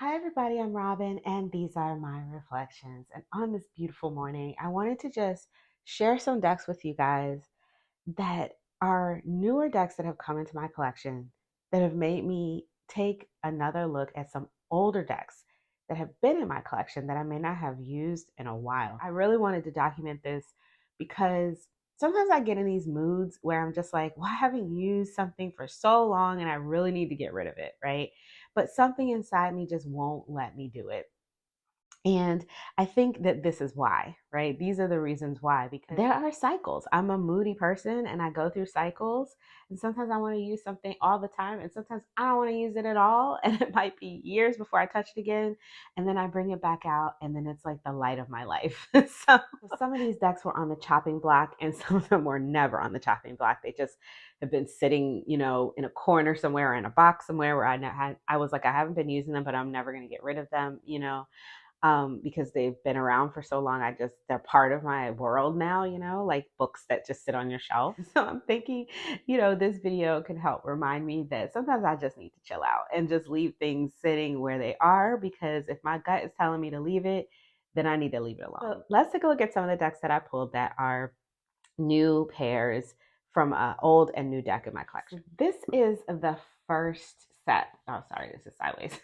Hi, everybody. I'm Robin, and these are my reflections. And on this beautiful morning, I wanted to just share some decks with you guys that are newer decks that have come into my collection that have made me take another look at some older decks that have been in my collection that I may not have used in a while. I really wanted to document this because sometimes I get in these moods where I'm just like, well, I haven't used something for so long and I really need to get rid of it, right? But something inside me just won't let me do it. And I think that this is why, right? These are the reasons why, because there are cycles. I'm a moody person and I go through cycles. And sometimes I want to use something all the time. And sometimes I don't want to use it at all. And it might be years before I touch it again. And then I bring it back out. And then it's like the light of my life. So some of these decks were on the chopping block and some of them were never on the chopping block. They just have been sitting, in a corner somewhere or in a box somewhere where I was like, I haven't been using them, but I'm never going to get rid of them. Because they've been around for so long. They're part of my world now, like books that just sit on your shelf. So I'm thinking, this video can help remind me that sometimes I just need to chill out and just leave things sitting where they are, because if my gut is telling me to leave it, then I need to leave it alone. So let's take a look at some of the decks that I pulled that are new pairs from an old and new deck in my collection. This is the first set. Oh, sorry, this is sideways.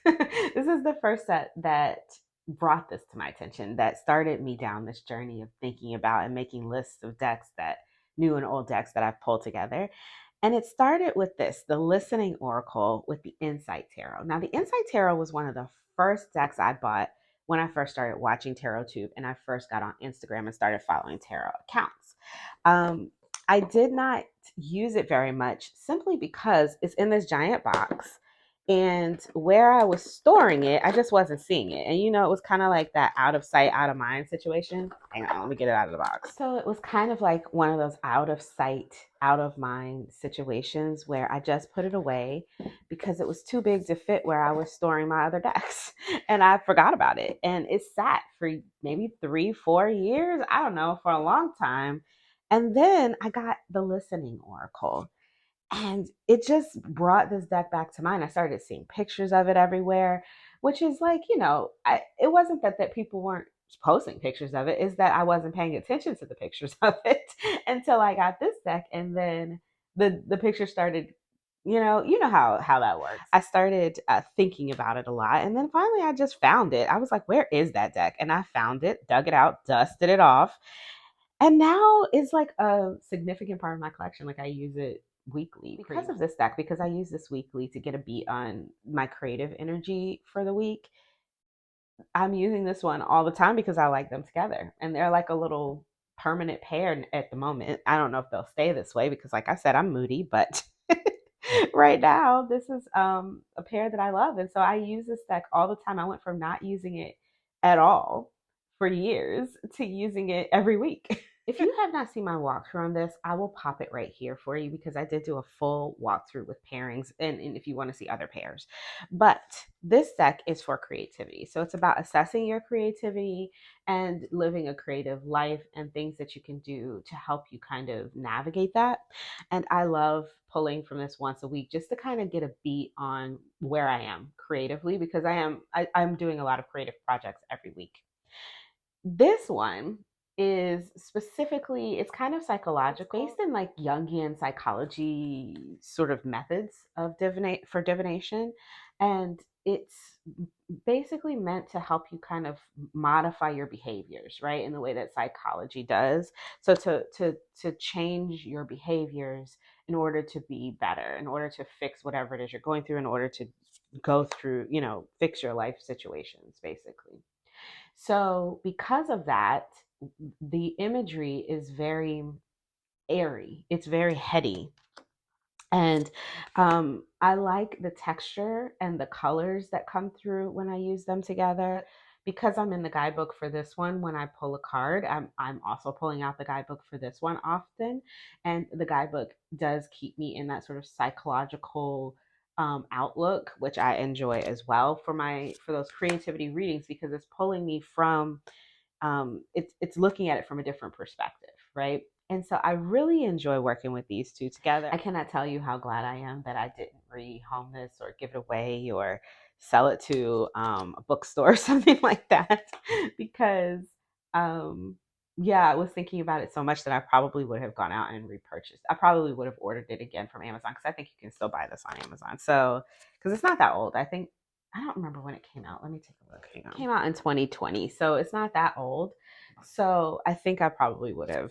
This is the first set that brought this to my attention, that started me down this journey of thinking about and making lists of decks, that new and old decks that I've pulled together. And it started with this, the Listening Oracle with the Insight Tarot. Now, the Insight Tarot was one of the first decks I bought when I first started watching TarotTube and I first got on Instagram and started following tarot accounts. Um, I did not use it very much simply because it's in this giant box. And where I was storing it, I just wasn't seeing it. And it was kind of like that out of sight, out of mind situation. Hang on, let me get it out of the box. So it was kind of like one of those out of sight, out of mind situations where I just put it away because it was too big to fit where I was storing my other decks. And I forgot about it. And it sat for maybe 3, 4 years. I don't know, for a long time. And then I got the Listening Oracle. And it just brought this deck back to mind. I started seeing pictures of it everywhere, which is like, it wasn't that people weren't posting pictures of it, is that I wasn't paying attention to the pictures of it until I got this deck. And then the picture started, you know how that works. I started thinking about it a lot. And then finally I just found it. I was like, where is that deck? And I found it, dug it out, dusted it off, and now it's like a significant part of my collection. Like I use it weekly because of this deck, because I use this weekly to get a beat on my creative energy for the week. I'm using this one all the time because I like them together. And they're like a little permanent pair at the moment. I don't know if they'll stay this way because, like I said, I'm moody, but right now this is a pair that I love. And so I use this deck all the time. I went from not using it at all for years to using it every week. If you have not seen my walkthrough on this, I will pop it right here for you because I did do a full walkthrough with pairings and if you want to see other pairs. But this deck is for creativity. So it's about assessing your creativity and living a creative life and things that you can do to help you kind of navigate that. And I love pulling from this once a week just to kind of get a beat on where I am creatively, because I'm doing a lot of creative projects every week. This one is specifically, it's kind of psychological, based in like Jungian psychology sort of methods of divination. And it's basically meant to help you kind of modify your behaviors, right? In the way that psychology does. So to change your behaviors in order to be better, in order to fix whatever it is you're going through, in order to go through, fix your life situations, basically. So, because of that, the imagery is very airy, it's very heady. And I like the texture and the colors that come through when I use them together. Because I'm in the guidebook for this one, when I pull a card, I'm also pulling out the guidebook for this one often. And the guidebook does keep me in that sort of psychological outlook, which I enjoy as well for those creativity readings, because it's pulling me from it's looking at it from a different perspective, right? And so I really enjoy working with these two together. I cannot tell you how glad I am that I didn't rehome this or give it away or sell it to a bookstore or something like that because yeah, I was thinking about it so much that I probably would have gone out and repurchased. I probably would have ordered it again from Amazon because I think you can still buy this on Amazon. So, because it's not that old. I think, I don't remember when it came out. Let me take a look. Hang on. It came out in 2020. So it's not that old. So I think I probably would have.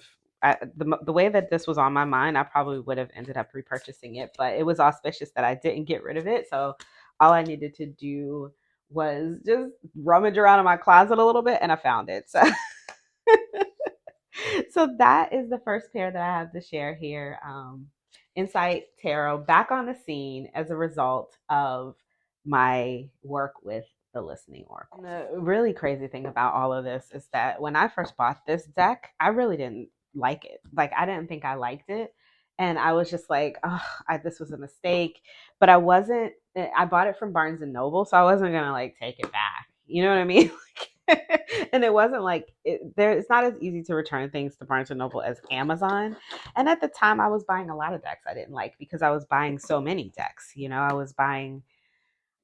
The way that this was on my mind, I probably would have ended up repurchasing it, but it was auspicious that I didn't get rid of it. So all I needed to do was just rummage around in my closet a little bit and I found it. So so that is the first pair that I have to share here. Insight Tarot back on the scene as a result of my work with the listening oracle. And the really crazy thing about all of this is that when I first bought this deck, I really didn't like it. Like, I didn't think I liked it. And I was just like, oh, this was a mistake. But I wasn't, I bought it from Barnes and Noble, so I wasn't going to like take it back. You know what I mean? And it wasn't like it's not as easy to return things to Barnes and Noble as Amazon. And at the time, I was buying a lot of decks I didn't like because I was buying so many decks. You know, I was buying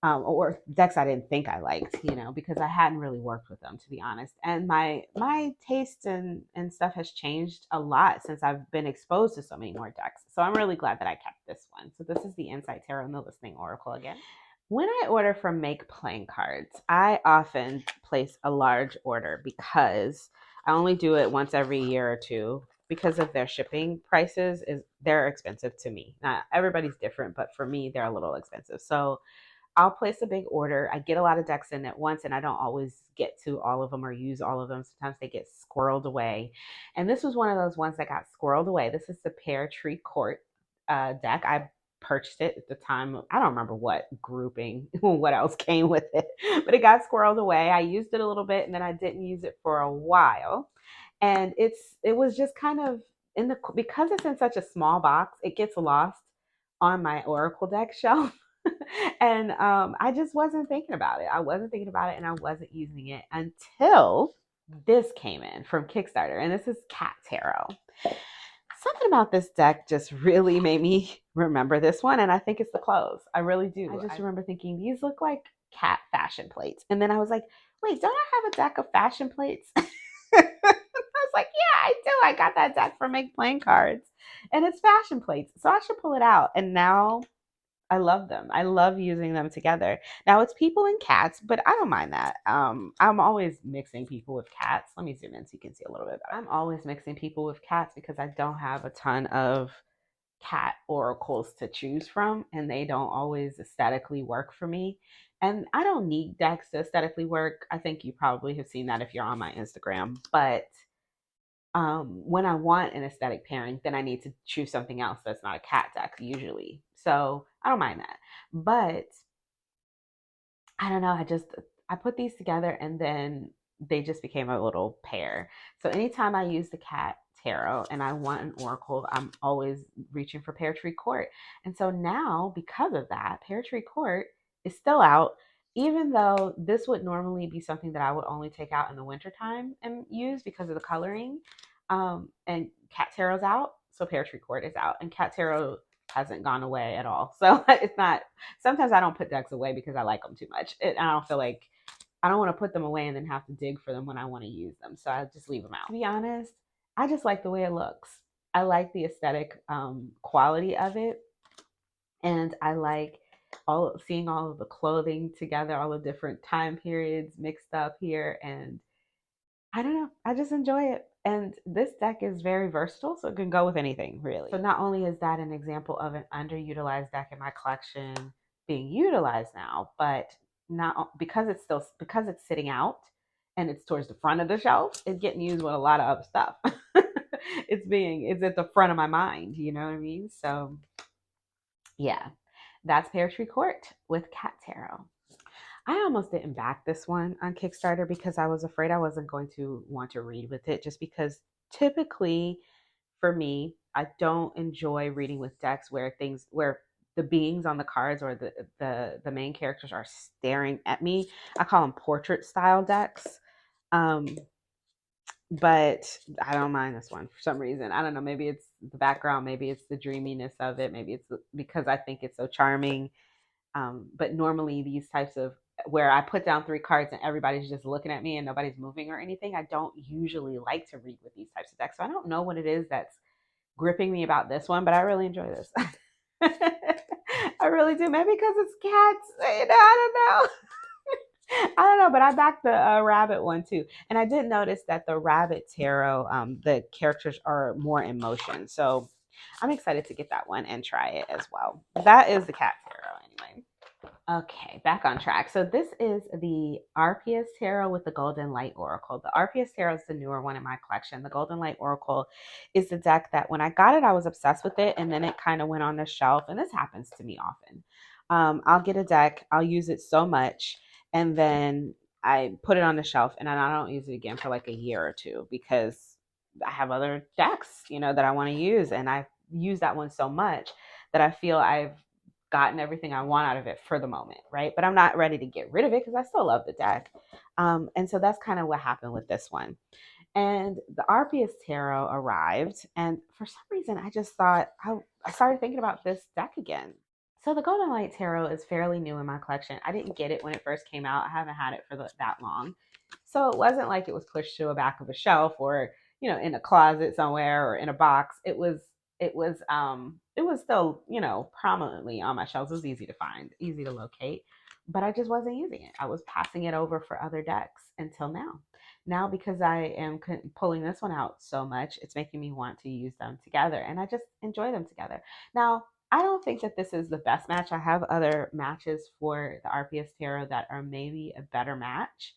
or decks I didn't think I liked. You know, because I hadn't really worked with them, to be honest. And my taste and stuff has changed a lot since I've been exposed to so many more decks. So I'm really glad that I kept this one. So this is the Insight Tarot and the Listening Oracle again. When I order from Make Playing Cards, I often place a large order because I only do it once every year or two because of their shipping prices. They're expensive to me. Not everybody's different, but for me they're a little expensive. So I'll place a big order. I get a lot of decks in at once and I don't always get to all of them or use all of them. Sometimes they get squirreled away. And this was one of those ones that got squirreled away. This is the Pear Tree Court deck. I purchased it at the time. I don't remember what grouping, what else came with it, but it got squirreled away. I used it a little bit and then I didn't use it for a while. And it was just kind of because it's in such a small box, it gets lost on my Oracle deck shelf. And I just wasn't thinking about it. I wasn't thinking about it and I wasn't using it until this came in from Kickstarter. And this is Cat Tarot. Something about this deck just really made me remember this one. And I think it's the clothes. I really do. I just remember thinking, these look like cat fashion plates. And then I was like, wait, don't I have a deck of fashion plates? I was like, yeah, I do. I got that deck from Make Playing Cards. And it's fashion plates. So I should pull it out. And now I love them. I love using them together. Now it's people and cats, but I don't mind that. I'm always mixing people with cats. Let me zoom in so you can see a little bit better. I'm always mixing people with cats because I don't have a ton of cat oracles to choose from, and they don't always aesthetically work for me. And I don't need decks to aesthetically work. I think you probably have seen that if you're on my Instagram, but when I want an aesthetic pairing, then I need to choose something else that's not a cat deck usually. So I don't mind that. But I don't know. I put these together and then they just became a little pair. So anytime I use the cat tarot and I want an oracle, I'm always reaching for Pear Tree Court. And so now, because of that, Pear Tree Court is still out, even though this would normally be something that I would only take out in the wintertime and use because of the coloring. And Cat Tarot's out, so Pear Tree Court is out, and Cat Tarot hasn't gone away at all. So it's not. Sometimes I don't put decks away because I like them too much. I don't feel like I don't want to put them away and then have to dig for them when I want to use them. So I just leave them out. To be honest, I just like the way it looks. I like the aesthetic quality of it, and I like seeing all of the clothing together, all the different time periods mixed up here, and I don't know. I just enjoy it. And this deck is very versatile, so it can go with anything, really. So not only is that an example of an underutilized deck in my collection being utilized now, but not because it's sitting out and it's towards the front of the shelf, it's getting used with a lot of other stuff. It's at the front of my mind, you know what I mean? So yeah, that's Pear Tree Court with Cat Tarot. I almost didn't back this one on Kickstarter because I was afraid I wasn't going to want to read with it, just because typically for me, I don't enjoy reading with decks where the beings on the cards or the main characters are staring at me. I call them portrait style decks. But I don't mind this one for some reason. I don't know. Maybe it's the background. Maybe it's the dreaminess of it. Maybe it's because I think it's so charming. But normally these types of where I put down 3 cards and everybody's just looking at me and nobody's moving or anything, I don't usually like to read with these types of decks. So I don't know what it is that's gripping me about this one, but I really enjoy this. I really do. Maybe because it's cats. I don't know. I don't know, but I backed the rabbit one too, and I did notice that the rabbit tarot, the characters are more in motion. So I'm excited to get that one and try it as well. That is the cat tarot, anyway. Okay, back on track. So this is the RPS Tarot with the Golden Light Oracle. The RPS Tarot is the newer one in my collection. The Golden Light Oracle is the deck that when I got it, I was obsessed with it, and then it kind of went on the shelf. And this happens to me often. I'll get a deck, I'll use it so much, and then I put it on the shelf, and then I don't use it again for like a year or two because I have other decks, that I want to use, and I use that one so much that I feel I've gotten everything I want out of it for the moment, right? But I'm not ready to get rid of it because I still love the deck. And so that's kind of what happened with this one. And the RPS Tarot arrived, and for some reason, I just thought I started thinking about this deck again. So the Golden Light Tarot is fairly new in my collection. I didn't get it when it first came out. I haven't had it for that long. So it wasn't like it was pushed to the back of a shelf or, in a closet somewhere or in a box. It was still, prominently on my shelves. It was easy to find, easy to locate, but I just wasn't using it. I was passing it over for other decks until now. Now, because I am pulling this one out so much, it's making me want to use them together, and I just enjoy them together. Now, I don't think that this is the best match. I have other matches for the RPS Tarot that are maybe a better match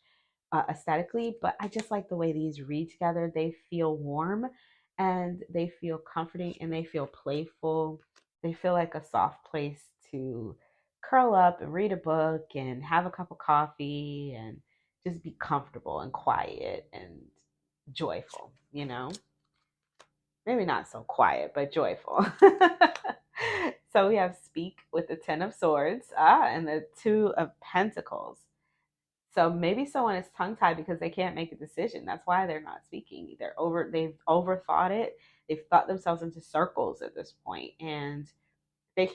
aesthetically, but I just like the way these read together. They feel warm and they feel comforting and they feel playful. They feel like a soft place to curl up and read a book and have a cup of coffee and just be comfortable and quiet and joyful. Maybe not so quiet, but joyful. So we have Speak with the Ten of Swords, and the Two of Pentacles. So maybe someone is tongue tied because they can't make a decision. That's why they're not speaking. They've overthought it. They've thought themselves into circles at this point, and they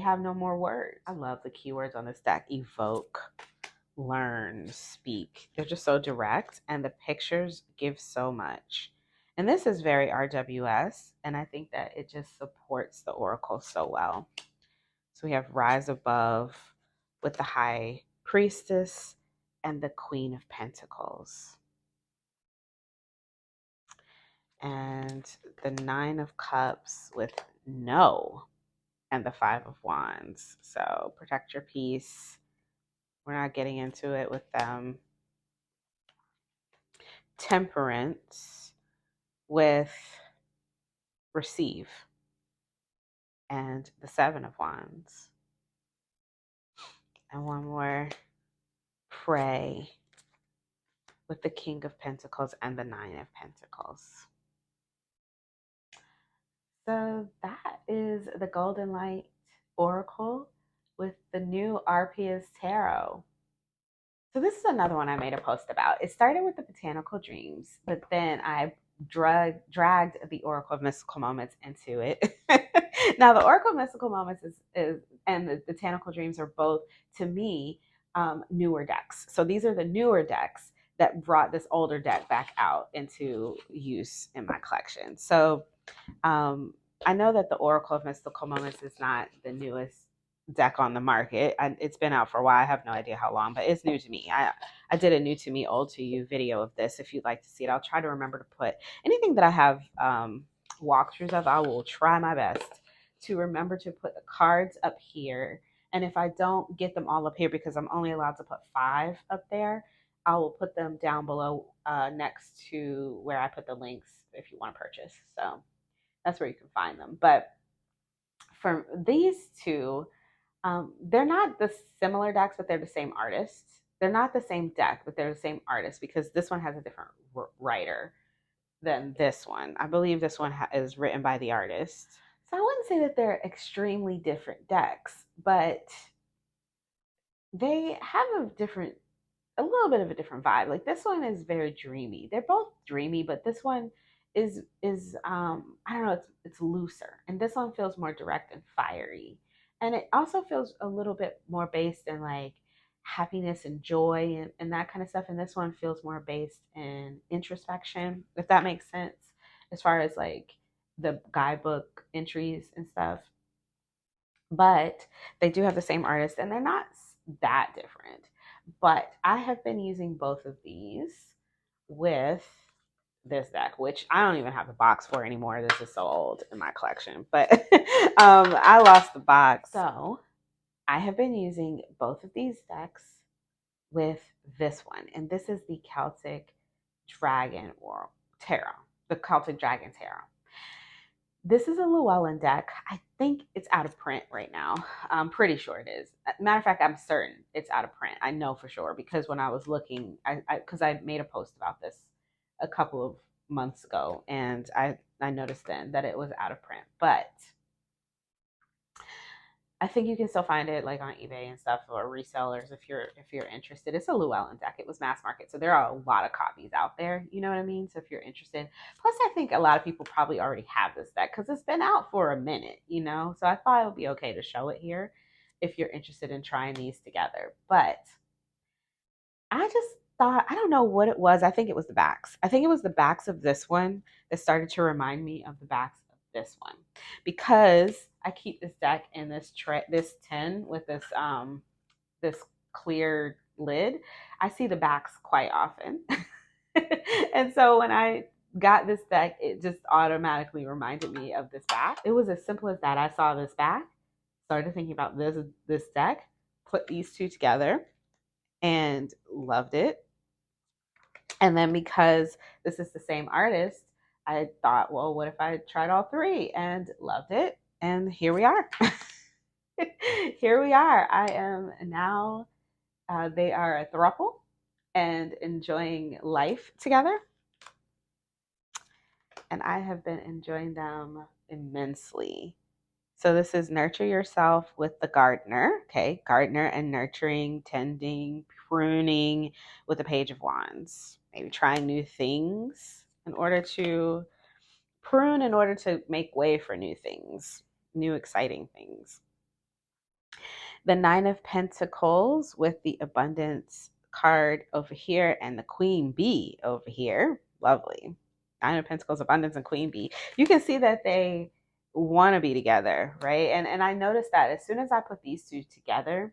have no more words. I love the keywords on this deck: evoke, learn, speak. They're just so direct, and the pictures give so much. And this is very RWS, and I think that it just supports the oracle so well. So we have Rise Above with the High Priestess and the Queen of Pentacles. And the Nine of Cups with No and the Five of Wands. So protect your peace. We're not getting into it with them. Temperance with Receive and the Seven of Wands. And one more, Pray with the King of Pentacles and the Nine of Pentacles. So that is the Golden Light Oracle with the new RPS Tarot. So this is another one I made a post about. It started with the Botanical Dreams, but then I dragged the Oracle of Mystical Moments into it. Now the Oracle of Mystical Moments is and the Botanical Dreams are both, to me, newer decks. So these are the newer decks that brought this older deck back out into use in my collection. So I know that the Oracle of Mystical Moments is not the newest deck on the market. It's been out for a while. I have no idea how long, but it's new to me. I did a new to me, old to you video of this. If you'd like to see it, I'll try to remember to put anything that I have walkthroughs of. I will try my best to remember to put the cards up here. And if I don't get them all up here, because I'm only allowed to put 5 up there, I will put them down below next to where I put the links if you want to purchase. So that's where you can find them. But for these two, they're not the similar decks, but they're the same artist. They're not the same deck, but they're the same artist because this one has a different writer than this one. I believe this one is written by the artist. So I wouldn't say that they're extremely different decks, but they have a little bit of a different vibe. Like this one is very dreamy. They're both dreamy, but this one is I don't know, it's looser. And this one feels more direct and fiery. And it also feels a little bit more based in like happiness and joy and that kind of stuff. And this one feels more based in introspection, if that makes sense, as far as like the guidebook entries and stuff. But they do have the same artist and they're not that different. But I have been using both of these with this deck, which I don't even have the box for anymore. This is so old in my collection, but I lost the box. So I have been using both of these decks with this one, and this is the Celtic Dragon or Tarot, the Celtic Dragon Tarot. This is a Llewellyn deck. I think it's out of print right now. I'm pretty sure it is. Matter of fact, I'm certain it's out of print. I know for sure because when I was looking, I made a post about this a couple of months ago, and I noticed then that it was out of print. But I think you can still find it like on eBay and stuff or resellers if you're interested. It's a Llewellyn deck. It was mass market, so there are a lot of copies out there. You know what I mean? So if you're interested, plus I think a lot of people probably already have this deck because it's been out for a minute. You know, so I thought it would be okay to show it here if you're interested in trying these together. But I just thought I don't know what it was. I think it was the backs. I think it was the backs of this one that started to remind me of the backs of this one because I keep this deck in this tin with this clear lid. I see the backs quite often. And so when I got this deck, it just automatically reminded me of this back. It was as simple as that. I saw this back, started thinking about this deck, put these two together and loved it. And then because this is the same artist, I thought, well, what if I tried all three and loved it? And here we are. Here we are. I am now, they are a throuple and enjoying life together. And I have been enjoying them immensely. So this is Nurture Yourself with the Gardener. Okay, gardener and nurturing, tending, pruning with the Page of Wands. Maybe trying new things in order to prune, in order to make way for new things, new exciting things. The Nine of Pentacles with the Abundance card over here and the Queen Bee over here. Lovely. Nine of Pentacles, Abundance, and Queen Bee. You can see that they want to be together, right? And I noticed that as soon as I put these two together,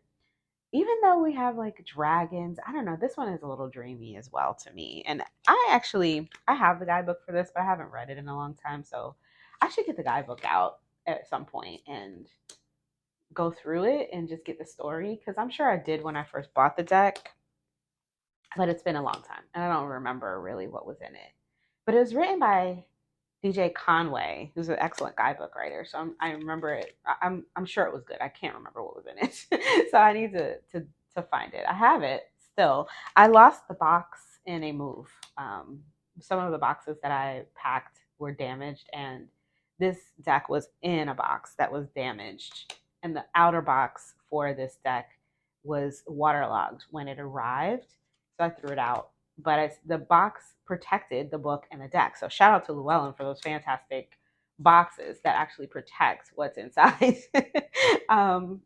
even though we have like dragons, I don't know, this one is a little dreamy as well to me. And I have the guidebook for this, but I haven't read it in a long time, so I should get the guidebook out at some point and go through it and just get the story because I'm sure I did when I first bought the deck, but it's been a long time and I don't remember really what was in it. But it was written by DJ Conway, who's an excellent guidebook writer. So I remember it. I'm sure it was good. I can't remember what was in it, so I need to find it. I have it still. I lost the box in a move. Some of the boxes that I packed were damaged, and this deck was in a box that was damaged, and the outer box for this deck was waterlogged when it arrived, so I threw it out. But the box protected the book and the deck. So shout out to Llewellyn for those fantastic boxes that actually protect what's inside.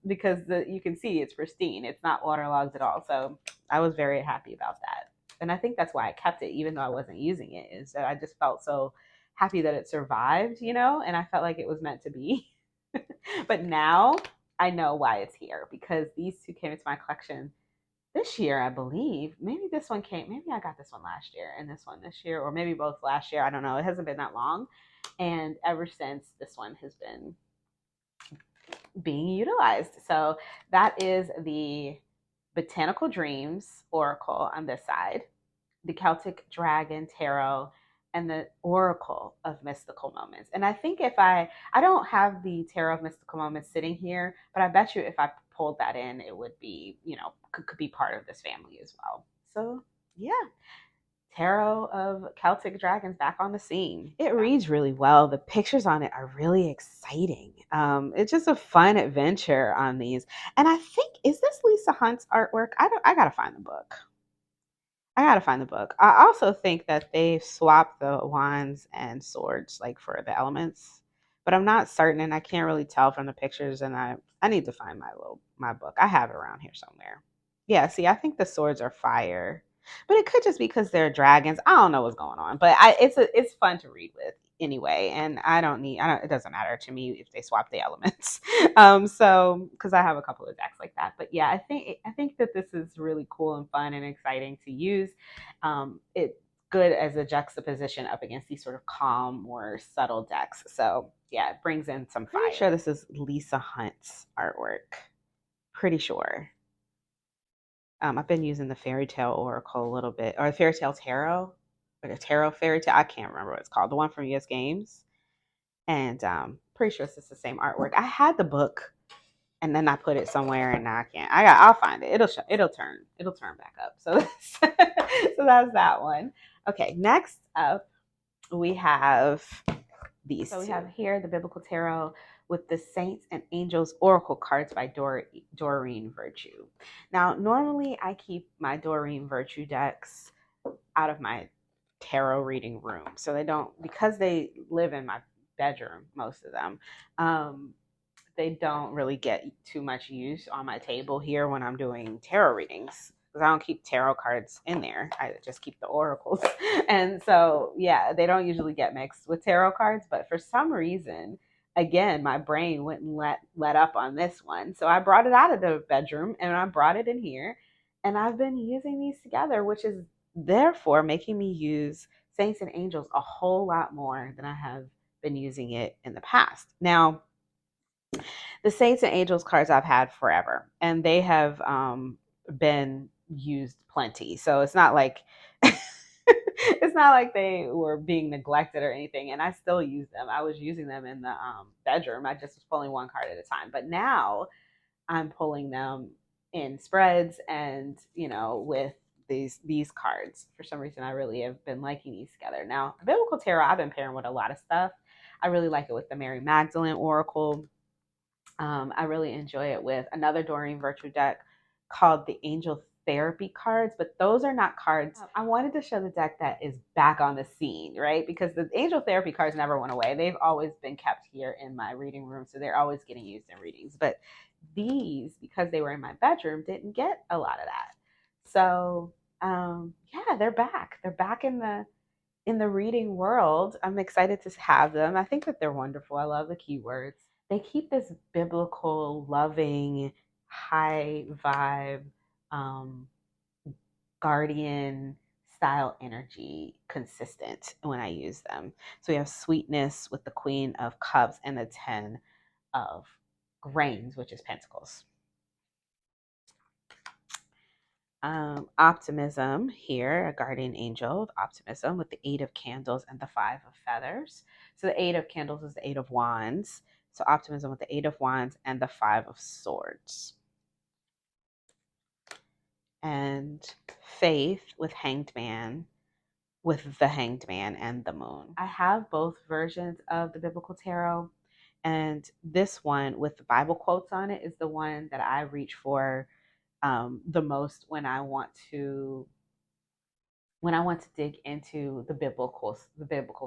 Because you can see it's pristine. It's not waterlogged at all. So I was very happy about that. And I think that's why I kept it, even though I wasn't using it, is that I just felt so happy that it survived, and I felt like it was meant to be. But now I know why it's here because these two came into my collection this year, I believe. Maybe I got this one last year and this one this year, or maybe both last year. I don't know. It hasn't been that long. And ever since, this one has been being utilized. So that is the Botanical Dreams Oracle on this side, the Celtic Dragon Tarot, and the Oracle of Mystical Moments. And I think I don't have the Tarot of Mystical Moments sitting here, but I bet you if I pulled that in, it would be, could be part of this family as well. So yeah, Tarot of Celtic Dragons back on the scene. It reads really well. The pictures on it are really exciting. It's just a fun adventure on these. And I think, is this Lisa Hunt's artwork? I gotta find the book. I also think that they swapped the wands and swords like for the elements. but I'm not certain, and I can't really tell from the pictures. And I need to find my book. I have it around here somewhere. Yeah, see, I think the swords are fire, but it could just be because they're dragons. I don't know what's going on, but it's fun to read with anyway, and I don't, it doesn't matter to me if they swap the elements. So because I have a couple of decks like that, but yeah, I think that this is really cool and fun and exciting to use. It good as a juxtaposition up against these sort of calm, more subtle decks. So yeah, it brings in some fire. Pretty sure this is Lisa Hunt's artwork. Pretty sure. I've been using the Fairy Tale Oracle a little bit, or the Fairy Tale Tarot, or the Tarot Fairy Tale. I can't remember what it's called. The one from US Games, and pretty sure it's the same artwork. I had the book, and then I put it somewhere, and now I can't. I'll find it. It'll turn back up. So that's that one. Okay, next up we have these. So we have here the Biblical Tarot with the Saints and Angels Oracle cards by Doreen Virtue. Now, normally I keep my Doreen Virtue decks out of my tarot reading room. So they don't, because they live in my bedroom, most of them, they don't really get too much use on my table here when I'm doing tarot readings, because I don't keep tarot cards in there. I just keep the oracles. And so, yeah, they don't usually get mixed with tarot cards. But for some reason, again, my brain wouldn't let up on this one. So I brought it out of the bedroom and I brought it in here. And I've been using these together, which is therefore making me use Saints and Angels a whole lot more than I have been using it in the past. Now, the Saints and Angels cards I've had forever, and they have been used plenty. So it's not like it's not like they were being neglected or anything. And I still use them. I was using them in the bedroom. I just was pulling one card at a time. But now I'm pulling them in spreads, and with these cards. For some reason, I really have been liking these together. Now, the Biblical Tarot I've been pairing with a lot of stuff. I really like it with the Mary Magdalene Oracle. I really enjoy it with another Doreen Virtue deck called the Angel Therapy cards, but those are not cards. I wanted to show the deck that is back on the scene, right? Because the Angel Therapy cards never went away. They've always been kept here in my reading room, so they're always getting used in readings. But these, because they were in my bedroom, didn't get a lot of that. So yeah, they're back. They're back in the reading world. I'm excited to have them. I think that they're wonderful. I love the keywords. They keep this biblical, loving, high vibe, um, guardian style energy consistent when I use them. So we have sweetness with the Queen of Cups and the 10 of Reigns, which is Pentacles. Optimism here, a guardian angel of optimism with the 8 of Candles and the 5 of Feathers. So the 8 of Candles is the 8 of Wands. So optimism with the 8 of Wands and the 5 of Swords. And faith with Hanged Man, with the Hanged Man and the Moon. I have both versions of the Biblical Tarot, and this one with the Bible quotes on it is the one that I reach for the most when I want to dig into the biblical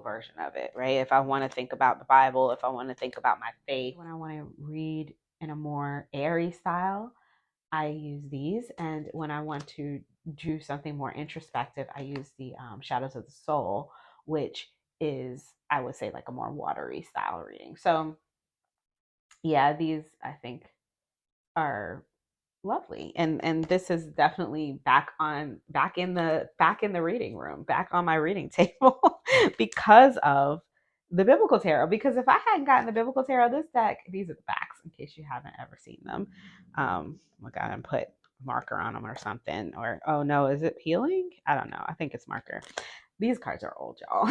version of it, right? If I want to think about the Bible, if I want to think about my faith, when I want to read in a more airy style, I use these. And when I want to do something more introspective, I use the Shadows of the Soul, which is, I would say, like a more watery style reading. So yeah, these I think are lovely, and this is definitely back in the reading room, back on my reading table because of the Biblical Tarot. Because if I hadn't gotten the Biblical Tarot, this deck, these are the backs in case you haven't ever seen them. Oh my god, and put marker on them or something, or oh no, is it peeling? I don't know, I think it's marker. These cards are old, y'all.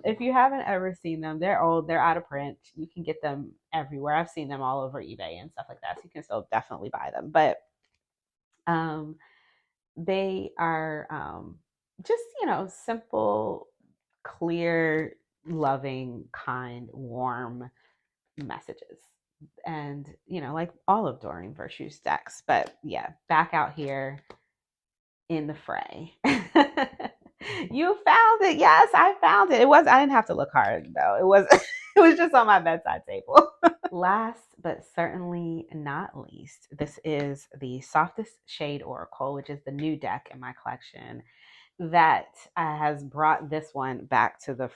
If you haven't ever seen them, they're old. They're out of print. You can get them everywhere. I've seen them all over eBay and stuff like that. So you can still definitely buy them. But they are just, simple, clear, loving, kind, warm messages. And, like all of Doreen Virtue's decks. But yeah, back out here in the fray. You found it. Yes, I found it. I didn't have to look hard though. It was It was just on my bedside table. Last but certainly not least, this is the Softest Shade Oracle, which is the new deck in my collection that has brought this one back to the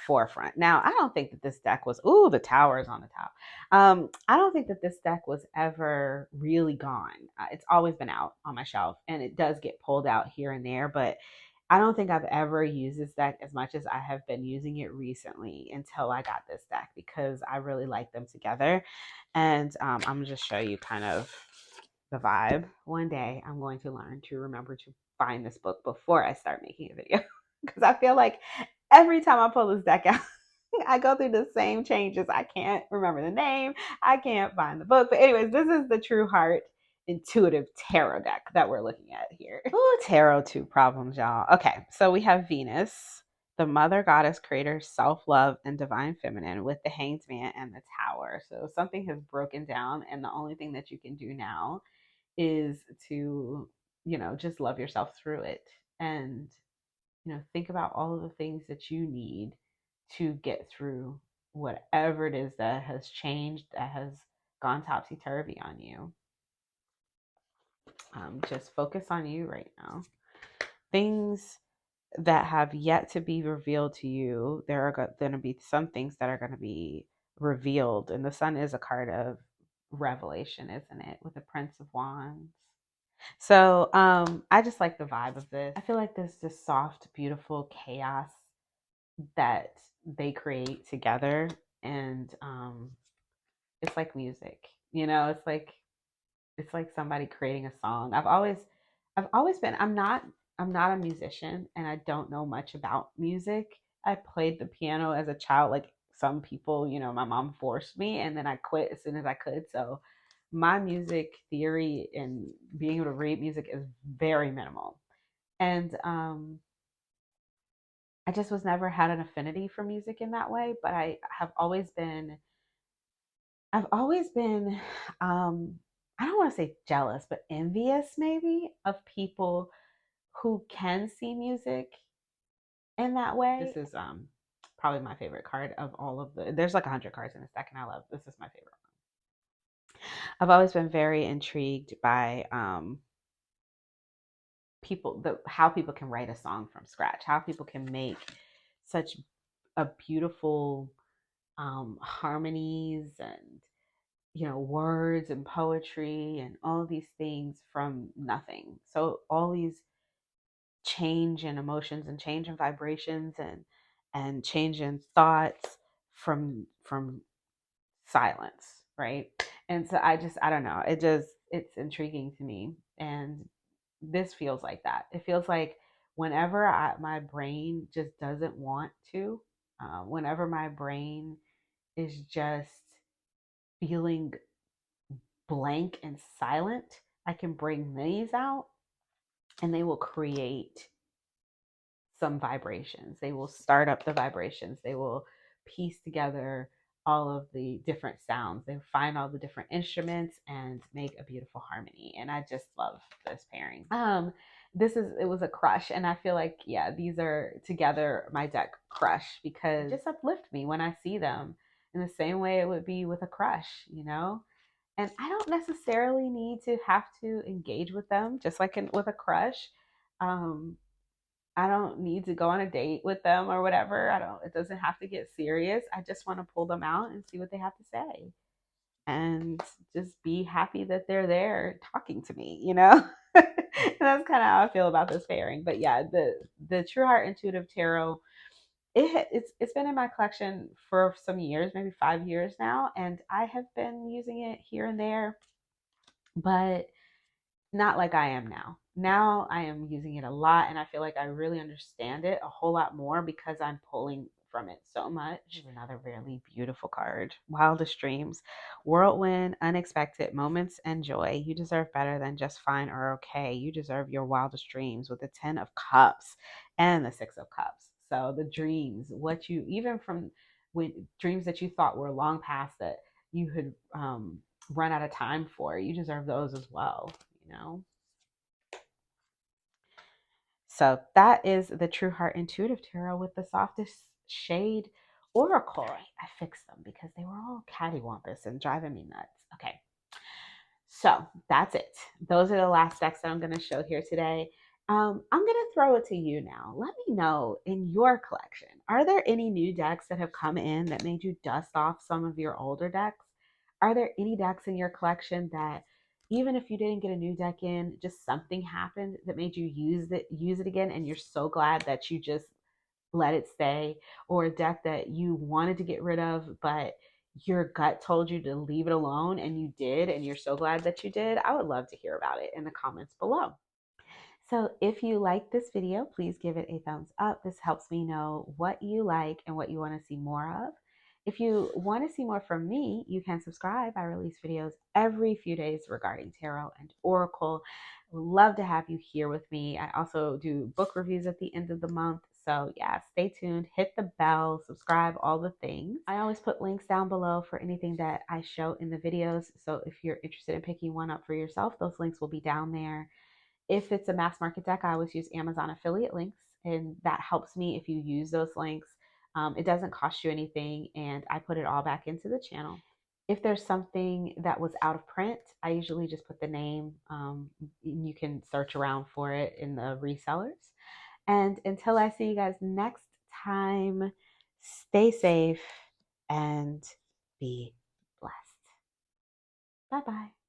forefront. Now, I don't think that this deck was, ooh, the tower is on the top. I don't think that this deck was ever really gone. It's always been out on my shelf, and it does get pulled out here and there, but I don't think I've ever used this deck as much as I have been using it recently until I got this deck because I really like them together. And I'm going to just show you kind of the vibe. One day I'm going to learn to remember to find this book before I start making a video because I feel like every time I pull this deck out, I go through the same changes. I can't remember the name. I can't find the book. But anyways, this is the True Heart Intuitive Tarot deck that we're looking at here. Ooh, tarot 2 problems, y'all. Okay, so we have Venus, the mother goddess creator, self-love and divine feminine, with the hanged man and the tower. So something has broken down, and the only thing that you can do now is to, just love yourself through it, and think about all of the things that you need to get through whatever it is that has changed, that has gone topsy-turvy on you. Just focus on you right now. Things that have yet to be revealed to you, there are going to be some things that are going to be revealed. And the sun is a card of revelation, isn't it? With the Prince of Wands. So I just like the vibe of this. I feel like there's this soft, beautiful chaos that they create together. And it's like music, it's like somebody creating a song. I've always been, I'm not a musician, and I don't know much about music. I played the piano as a child, like some people, my mom forced me, and then I quit as soon as I could. So my music theory and being able to read music is very minimal. And I just was never had an affinity for music in that way, but I've always been I don't want to say jealous, but envious maybe of people who can see music in that way. This is probably my favorite card of all of there's like 100 cards in this deck, and this is my favorite one. I've always been very intrigued by how people can write a song from scratch, how people can make such a beautiful harmonies and words and poetry and all these things from nothing. So all these change in emotions and change in vibrations and change in thoughts from silence, right? And so I don't know. It's intriguing to me, and this feels like that. It feels like whenever my brain just doesn't want to, whenever my brain is just feeling blank and silent, I can bring these out, and they will create some vibrations. They will start up the vibrations. They will piece together all of the different sounds. They find all the different instruments and make a beautiful harmony. And I just love this pairing. It was a crush, and I feel like, yeah, these are together my deck crush, because just uplift me when I see them in the same way it would be with a crush. And I don't necessarily need to have to engage with them, just like with a crush. Um, I don't need to go on a date with them or whatever. It doesn't have to get serious. I just want to pull them out and see what they have to say, and just be happy that they're there talking to me. And that's kind of how I feel about this pairing. But yeah, the True Heart Intuitive Tarot, it's been in my collection for some years, maybe 5 years now, and I have been using it here and there, but not like I am now. Now I am using it a lot, and I feel like I really understand it a whole lot more because I'm pulling from it so much. Another really beautiful card. Wildest dreams, whirlwind, unexpected moments, and joy. You deserve better than just fine or okay. You deserve your wildest dreams, with the 10 of Cups and the 6 of Cups. So the dreams, even from when dreams that you thought were long past, that you had run out of time for, you deserve those as well. So that is the True Heart Intuitive Tarot with the Softest Shade Oracle. I fixed them because they were all cattywampus and driving me nuts. Okay, so that's it. Those are the last decks that I'm going to show here today. I'm going to throw it to you now. Let me know in your collection, are there any new decks that have come in that made you dust off some of your older decks? Are there any decks in your collection that even if you didn't get a new deck in, just something happened that made you use it again and you're so glad that you just let it stay, or a deck that you wanted to get rid of, but your gut told you to leave it alone and you did, and you're so glad that you did? I would love to hear about it in the comments below. So if you like this video, please give it a thumbs up. This helps me know what you like and what you want to see more of. If you want to see more from me, you can subscribe. I release videos every few days regarding tarot and oracle. Love to have you here with me. I also do book reviews at the end of the month. So yeah, stay tuned, hit the bell, subscribe, all the things. I always put links down below for anything that I show in the videos. So if you're interested in picking one up for yourself, those links will be down there. If it's a mass market deck, I always use Amazon affiliate links, and that helps me if you use those links. It doesn't cost you anything, and I put it all back into the channel. If there's something that was out of print, I usually just put the name. You can search around for it in the resellers. And until I see you guys next time, stay safe and be blessed. Bye bye.